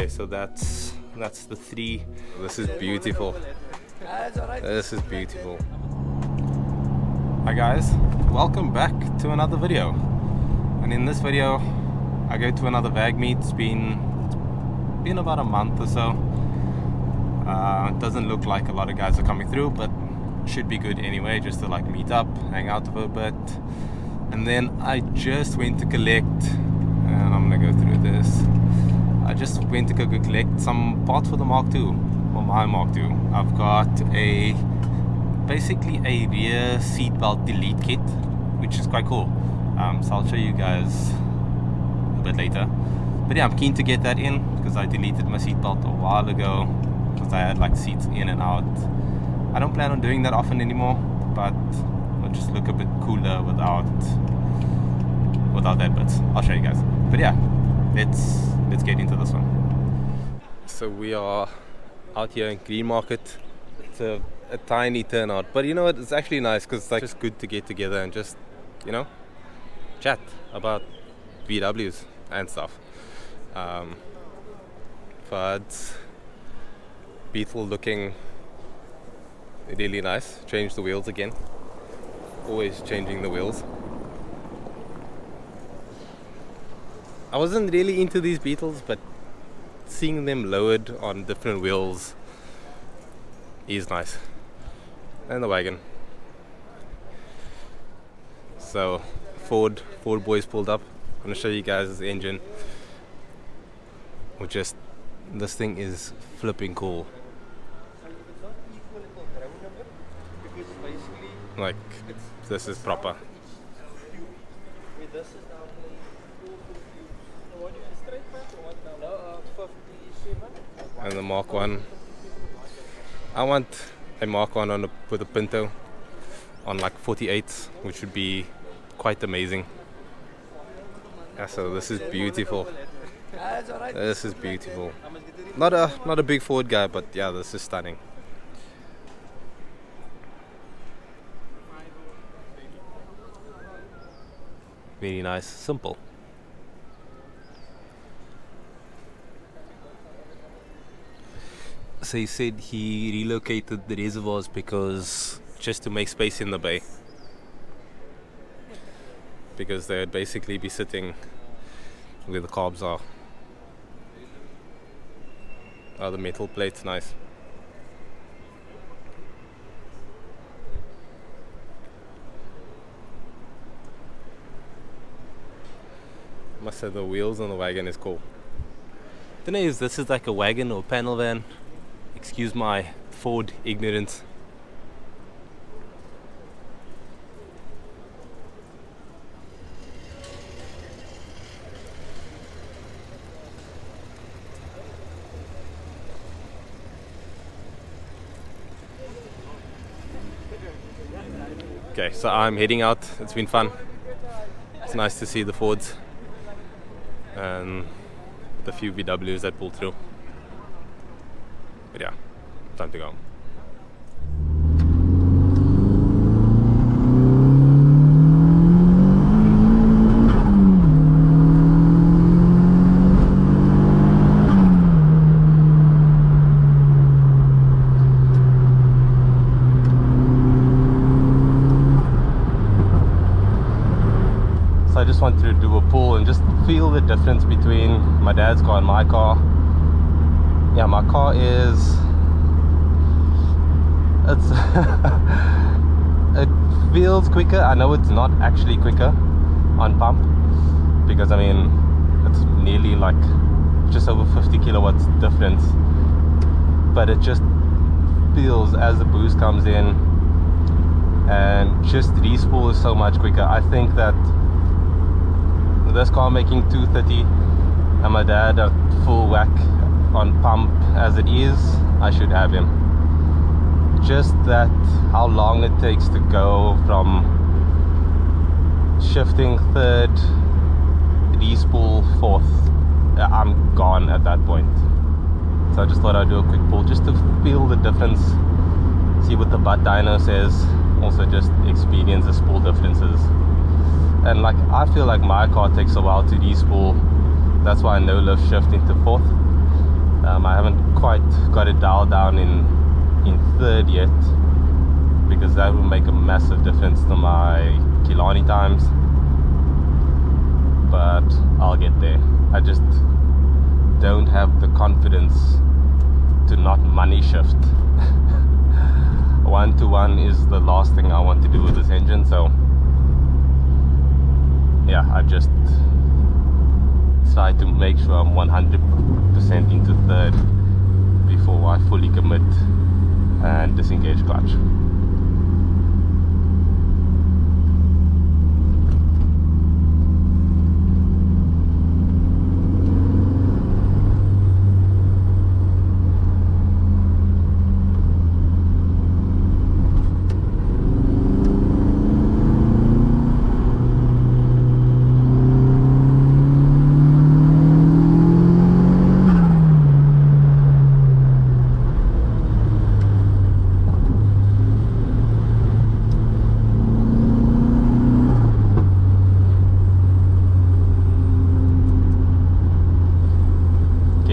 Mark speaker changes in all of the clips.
Speaker 1: Okay, so that's the 3. This is beautiful. This is beautiful. Hi guys, welcome back to another video. And in this video I go to another VAG meet. It's been about a month or so. Doesn't look like a lot of guys are coming through, but should be good anyway, just to like meet up, hang out for a bit. And then I just went to collect, and I'm gonna go through this. I just went to go collect some parts for the Mark II, or my Mark II. I've got basically a rear seatbelt delete kit, which is quite cool. So I'll show you guys a bit later. But yeah, I'm keen to get that in because I deleted my seatbelt a while ago because I had like seats in and out. I don't plan on doing that often anymore, but it'll just look a bit cooler without that bit. I'll show you guys. But yeah, let's get into this one. So we are out here in Green Market. It's a tiny turnout, but you know what? It's actually nice because it's like just good to get together and just, you know, chat about VWs and stuff. But Beetle looking really nice. Changed the wheels again. Always changing the wheels. I wasn't really into these Beetles, but seeing them lowered on different wheels is nice. And the wagon. So Ford boys pulled up. I'm gonna show you guys the engine. This thing is flipping cool. Like, this is proper. And the Mark 1. I want a Mark 1 with a Pinto on like 48s, which would be quite amazing. Yeah, so this is beautiful. This is beautiful. Not a big Ford guy, but yeah, this is stunning. Very nice, simple. So he said he relocated the reservoirs because just to make space in the bay, because they would basically be sitting where the carbs are. Oh, the metal plate's nice. Must say the wheels on the wagon is cool. Don't know if this is like a wagon or panel van. Excuse my Ford ignorance. Okay, so I'm heading out. It's been fun. It's nice to see the Fords and the few VWs that pull through. But yeah, time to go. I just wanted to do a pull and just feel the difference between my dad's car and my car. Yeah, my car is, it feels quicker. I know it's not actually quicker on pump because I mean it's nearly like just over 50 kilowatts difference, but it just feels as the boost comes in, and just re-spool is so much quicker. I think that this car making 230 and my dad at full whack on pump as it is, I should have him. Just that how long it takes to go from shifting third, re-spool fourth, I'm gone at that point. So I just thought I'd do a quick pull just to feel the difference, see what the butt dyno says, also just experience the spool differences. And like I feel like my car takes a while to re-spool, that's why I no lift shift into fourth. I haven't quite got it dialed down in third yet, because that will make a massive difference to my Kilani times, but I'll get there. I just don't have the confidence to not money shift. 1-to-1 is the last thing I want to do with this engine, so yeah, I just try to make sure I'm 100% into third before I fully commit and disengage clutch.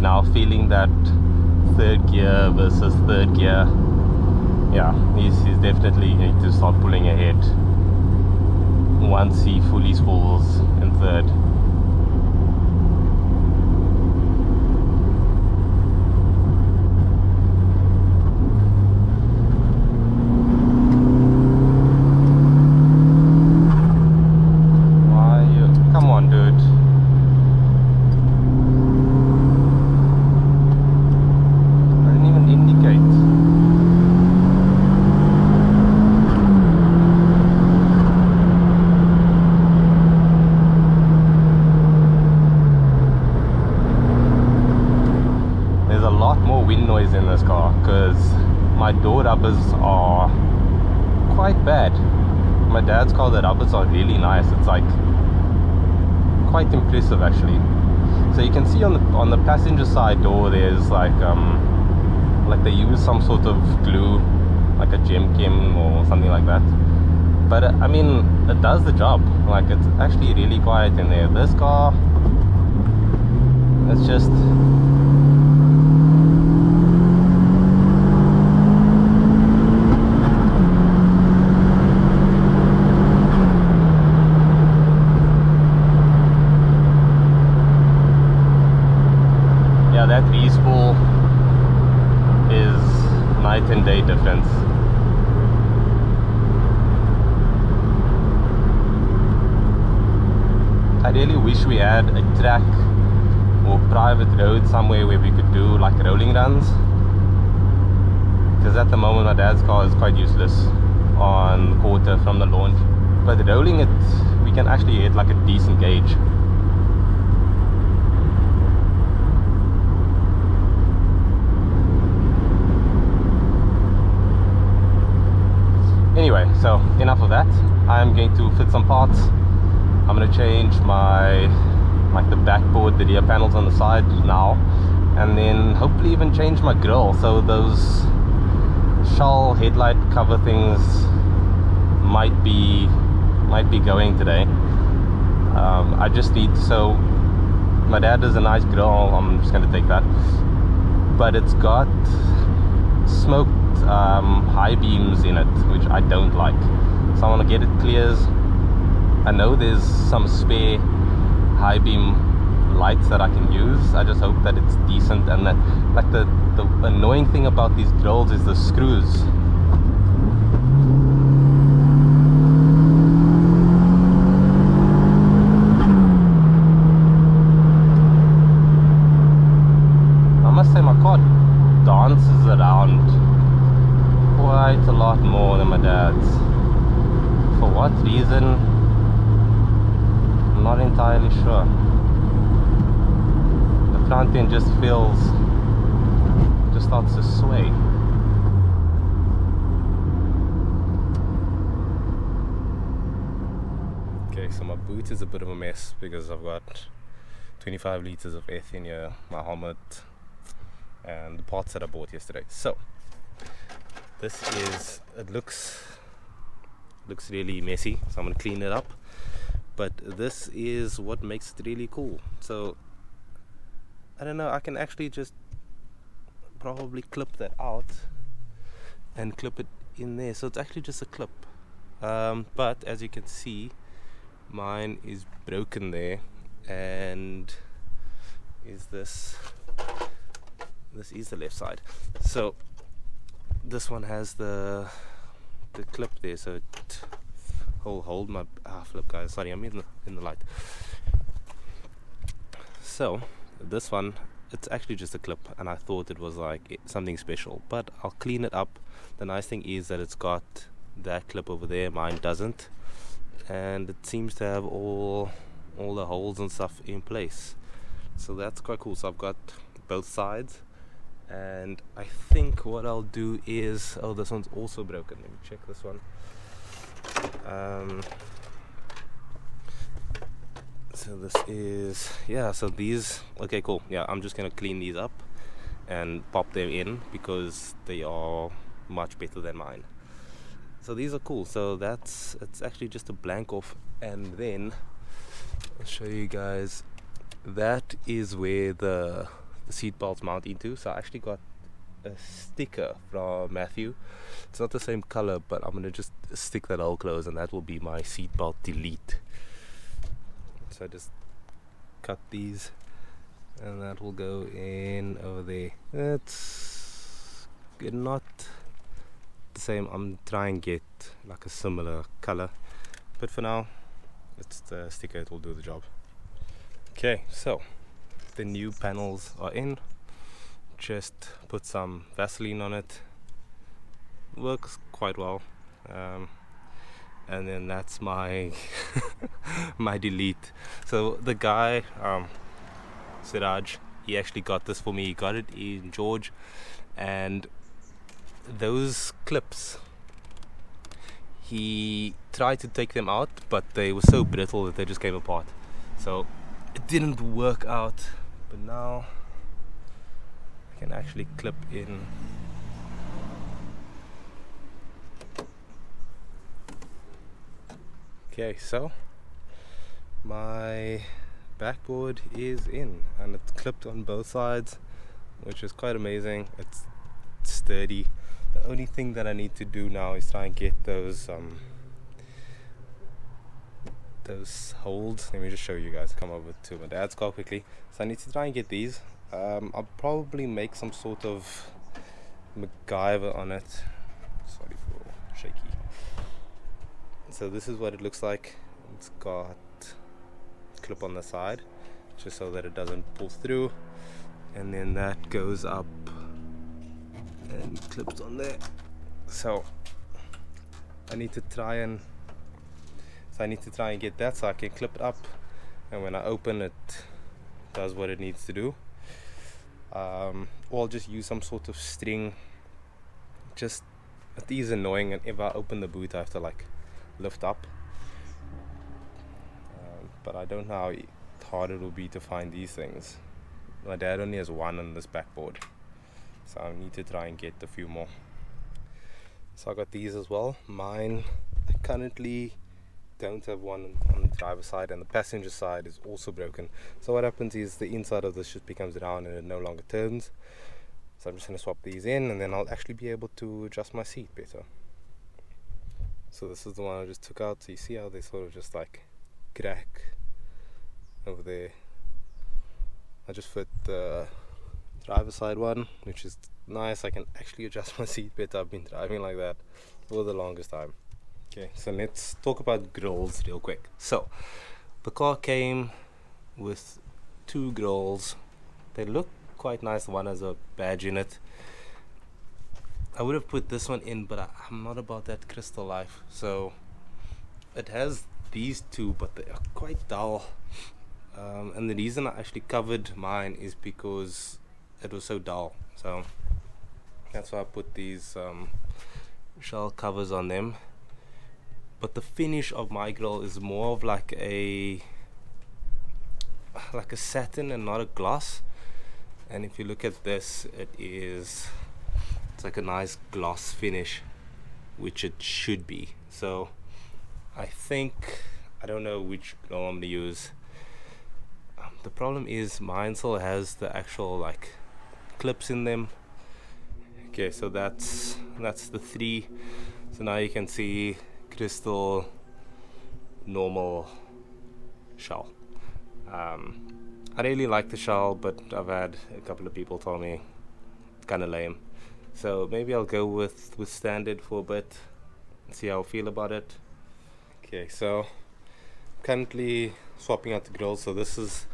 Speaker 1: Now feeling that third gear versus third gear, yeah, he's definitely going to start pulling ahead once he fully spools in third. Come on, dude. Wind noise in this car because my door rubbers are quite bad. My dad's car, the rubbers are really nice. It's like quite impressive actually. So you can see on the passenger side door there's like they use some sort of glue, like a gem chem or something like that, but I mean it does the job. Like it's actually really quiet in there. This car, it's just that re-spool is night and day difference. I really wish we had a track or private road somewhere where we could do like rolling runs, because at the moment my dad's car is quite useless on quarter from the launch, but rolling it we can actually hit like a decent gauge. Anyway, so enough of that. I'm going to fit some parts. I'm going to change my the backboard, the rear panels on the side now, and then hopefully even change my grille. So those shell headlight cover things might be going today. I just need, so my dad has a nice grille, I'm just going to take that, but it's got smoked high beams in it, which I don't like, so I want to get it clears. I know there's some spare high beam lights that I can use. I just hope that it's decent, and that, like, the annoying thing about these grills is the screws. I must say my car dances around quite a lot more than my dad's. For what reason? I'm not entirely sure. The front end just starts to sway. Okay, so my boot is a bit of a mess because I've got 25 liters of eth in here, my helmet, and the parts that I bought yesterday. So this is, it looks really messy, so I'm going to clean it up, but this is what makes it really cool. So I don't know, I can actually just probably clip that out and clip it in there. So it's actually just a clip, but as you can see, mine is broken there, and this is the left side. So this one has the clip there, so it hold my flip, guys, sorry, I'm in the light. So this one, it's actually just a clip, and I thought it was like something special, but I'll clean it up. The nice thing is that it's got that clip over there, mine doesn't, and it seems to have all the holes and stuff in place, so that's quite cool. So I've got both sides, and I think what I'll do is, oh, this one's also broken, let me check this one. So this is, yeah, so these, okay, cool, yeah, I'm just gonna clean these up and pop them in because they are much better than mine. So these are cool. So it's actually just a blank off, and then I'll show you guys, that is where the seat belts mount into. So I actually got a sticker from Matthew. It's not the same color, but I'm gonna just stick that hole closed, and that will be my seat belt delete. So I just cut these, and that will go in over there. It's not the same. I'm trying to get like a similar color, but for now it's the sticker, it will do the job. Okay, so the new panels are in. Just put some Vaseline on it, works quite well, and then that's my my delete. So the guy, Siraj, he actually got this for me. He got it in George, and those clips, he tried to take them out, but they were so brittle that they just came apart, so it didn't work out. But now I can actually clip in. Okay, so my backboard is in, and it's clipped on both sides, which is quite amazing. It's sturdy. The only thing that I need to do now is try and get those holds. Let me just show you guys. Come over to my dad's car quickly. So I need to try and get these. I'll probably make some sort of MacGyver on it. Sorry for shaky. So this is what it looks like. It's got a clip on the side, just so that it doesn't pull through, and then that goes up and clips on there. So I need to try and get that so I can clip it up, and when I open it, does what it needs to do. Or I'll just use some sort of string. Just, it is annoying, and if I open the boot I have to like lift up, but I don't know how hard it will be to find these things. My dad only has one on this backboard, so I need to try and get a few more. So I got these as well. Mine, I currently don't have one on the driver's side, and the passenger side is also broken. So what happens is the inside of this just becomes round and it no longer turns. So I'm just going to swap these in, and then I'll actually be able to adjust my seat better. So this is the one I just took out. So you see how they sort of just like crack over there. I just fit the driver's side one, which is nice. I can actually adjust my seat better. I've been driving like that for the longest time. Okay, so let's talk about grills real quick. So the car came with two grills. They look quite nice. One has a badge in it. I would have put this one in, but I'm not about that crystal life. So it has these two, but they are quite dull. And the reason I actually covered mine is because it was so dull. So that's why I put these shell covers on them. But the finish of my grill is more of like a satin and not a gloss. And if you look at this, it's like a nice gloss finish, which it should be. So I don't know which grill I'm gonna use. The problem is mine still has the actual like clips in them, Okay, so that's the 3. So now you can see crystal, normal, shell. I really like the shell, but I've had a couple of people tell me it's kind of lame. So maybe I'll go with standard for a bit and see how I feel about it. Okay, so currently swapping out the grill. So this is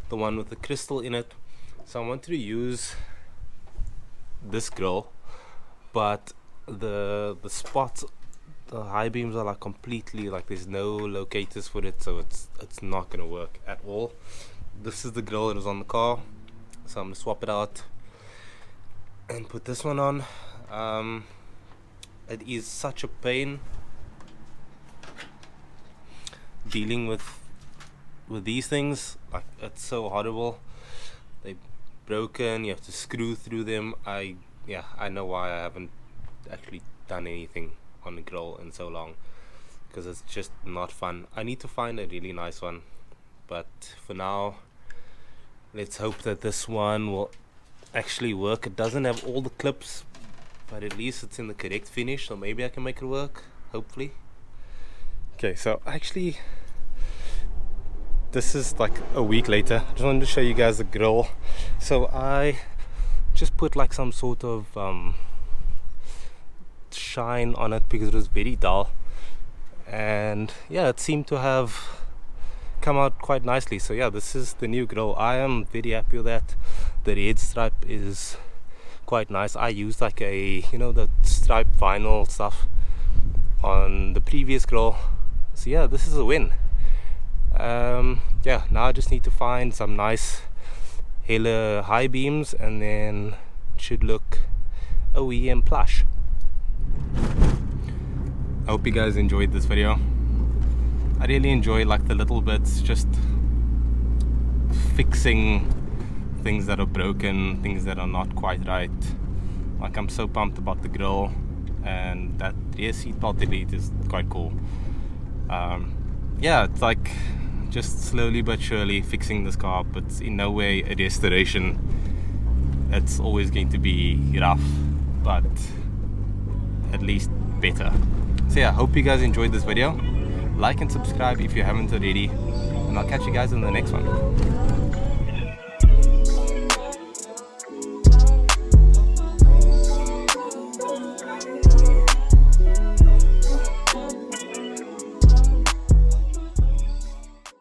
Speaker 1: the one with the crystal in it. So I wanted to use this grill, but the spots, the high beams are like completely, like there's no locators for it, so it's not gonna work at all. This is the grill that was on the car, so I'm gonna swap it out and put this one on. It is such a pain dealing with these things. Like, it's so horrible. They're broken, you have to screw through them. I know why I haven't actually done anything on the grill in so long, because it's just not fun. I need to find a really nice one, but for now let's hope that this one will actually work. It doesn't have all the clips, but at least it's in the correct finish, so maybe I can make it work, hopefully. Okay, so actually this is like a week later. I just wanted to show you guys the grill. So I just put like some sort of shine on it because it was very dull, and yeah, it seemed to have come out quite nicely. So yeah, this is the new grill. I am very happy with that. The red stripe is quite nice. I used like a, you know, the stripe vinyl stuff on the previous grill, so yeah, this is a win. Yeah, now I just need to find some nice hella high beams, and then it should look OEM plush. I hope you guys enjoyed this video. I really enjoy like the little bits, just fixing things that are broken, things that are not quite right. Like, I'm so pumped about the grill, and that rear seatbelt delete is quite cool. Yeah, it's like just slowly but surely fixing this car, but it's in no way a restoration. It's always going to be rough, but at least better. So yeah, hope you guys enjoyed this video. Like and subscribe if you haven't already, and I'll catch you guys in the next one.